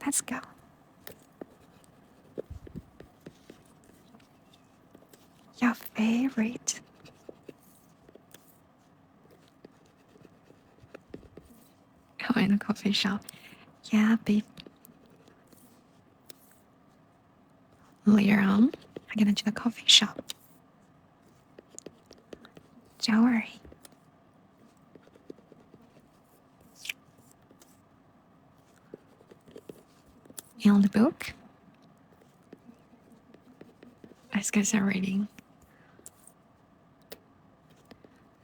Let's go. Your favorite. Oh, in a coffee shop. Yeah, babe. Later on, I'm gonna do the coffee shop. Don't worry. And the book? These guys are reading.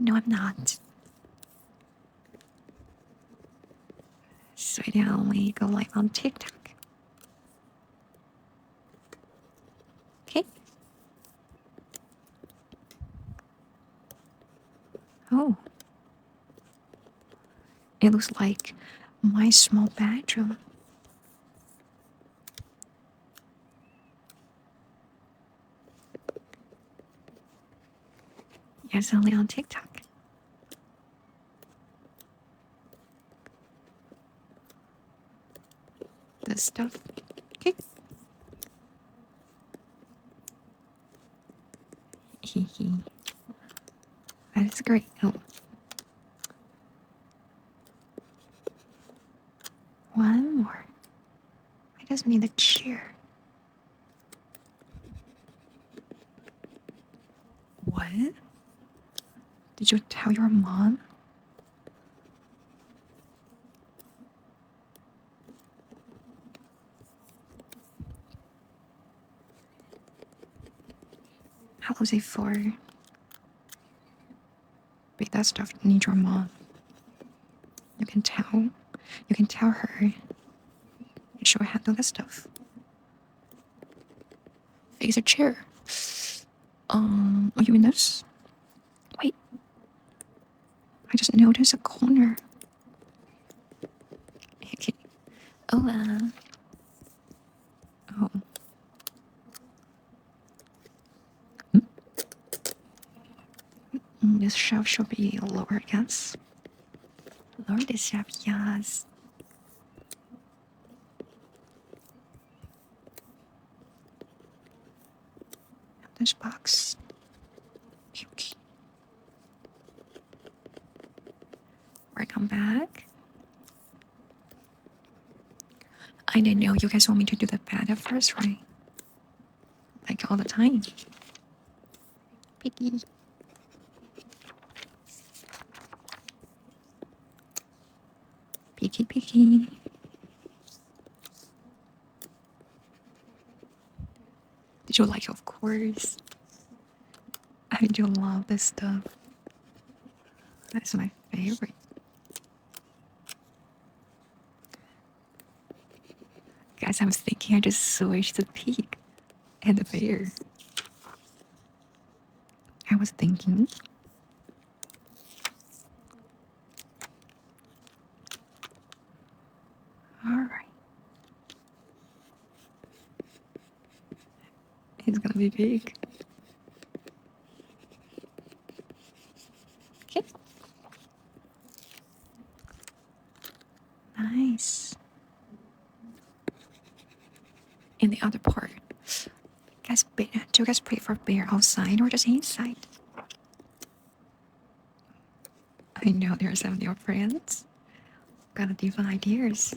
No, I'm not. Sweetie, I only go live on TikTok. Okay? Oh. It looks like my small bedroom. Yes, only on TikTok. This stuff. Okay. Hee. That is great. Oh. One more. I just need a chair. What? Did you tell your mom? How was it for? Wait, that stuff needs your mom. You can tell. You can tell her. She'll handle that stuff. Fix a chair. Are you in this? Wait. I just noticed a corner. Okay. Oh, oh. This shelf should be lower, yes. Lower this shelf, yes. This box. Okay. Welcome back. I didn't know you guys want me to do the bed at first, right? Like all the time. Picky. Picky. Did you like it? Of course. I do love this stuff. That's my favorite. Guys, I was thinking I just switched the pig and the bear. I was thinking. Alright. It's gonna be big. Okay. Nice. And the other part. Guys, do you guys prefer bear outside or just inside? I know there are some of your friends. Got different ideas.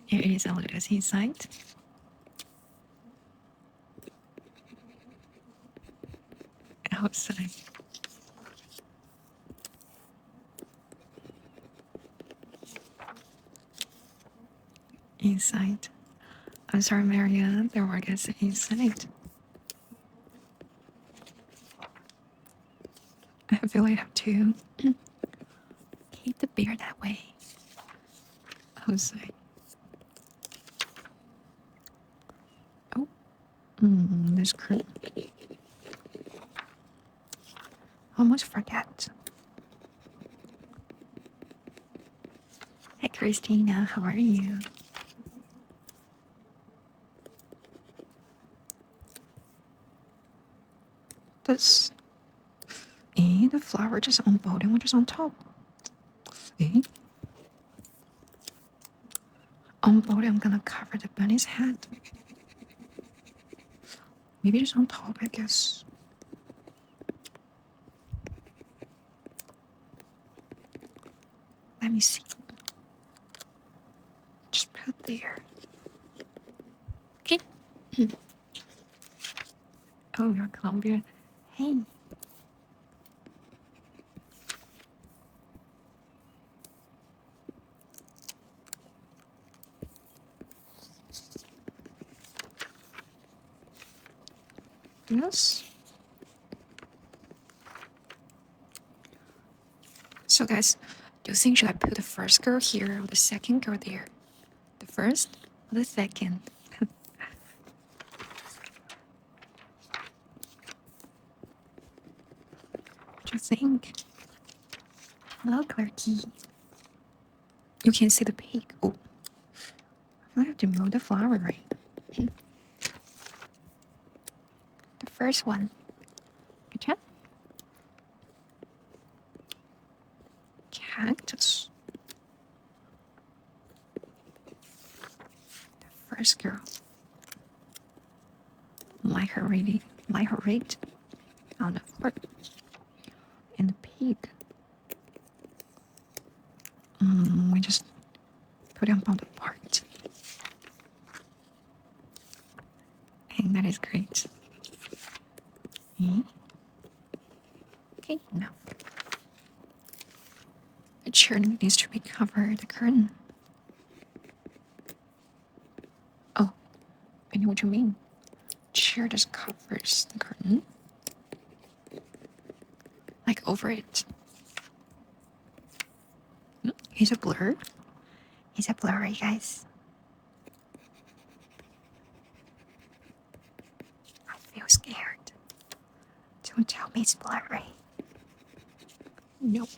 It is a little inside. Outside. Inside. I'm sorry, Maria. There were guys inside. I feel I have to keep the bear that way. Outside. Oh. There's crew. Almost forget. Hey, Christina. How are you? This. The flower just on bottom or just on top? body, I'm gonna cover the bunny's head. Maybe just on top, I guess. Let me see. Just put there. Okay. Oh, you're Colombia. Hey. Yes. So guys, do you think should I put the first girl here or the second girl there? The first or the second? What do you think? Hello, Clarky. You can see the pig. Oh, I have to move the flower, right? The first one. Good job. Cactus. The first girl. Like her rate. Like her rate. On the floor. And the pig. We just put it on the part. And that is great. Okay, now. The chair needs to be covered, the curtain. Oh, I know what you mean. Chair just covers the curtain. Like over it. He's a blur. He's a blurry, guys. I feel scared. Don't tell me it's blurry. Nope.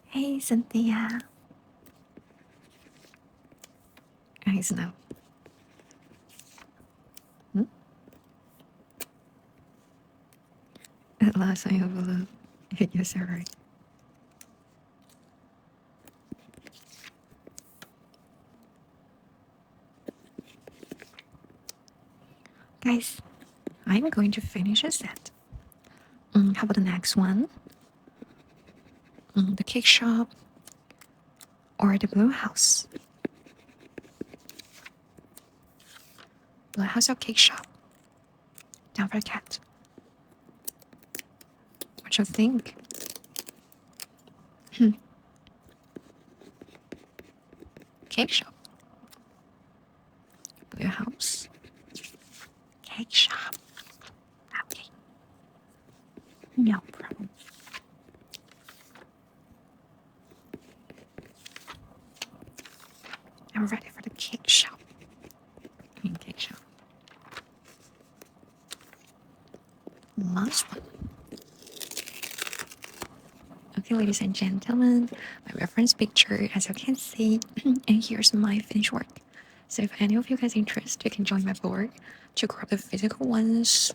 Hey, Cynthia. Guys, no. At last I have a look. Yes, you're right. Guys, I'm going to finish a set. How about the next one? The cake shop or the blue house? Blue house or cake shop? Down for the cat. What you think? Cake shop. Blue house. Cake shop. Okay. No problem. I'm ready for the cake shop. Cake shop. Last one. Okay, ladies and gentlemen, my reference picture, as you can see, and here's my finished work. So if any of you guys interested, you can join my board to grab the physical ones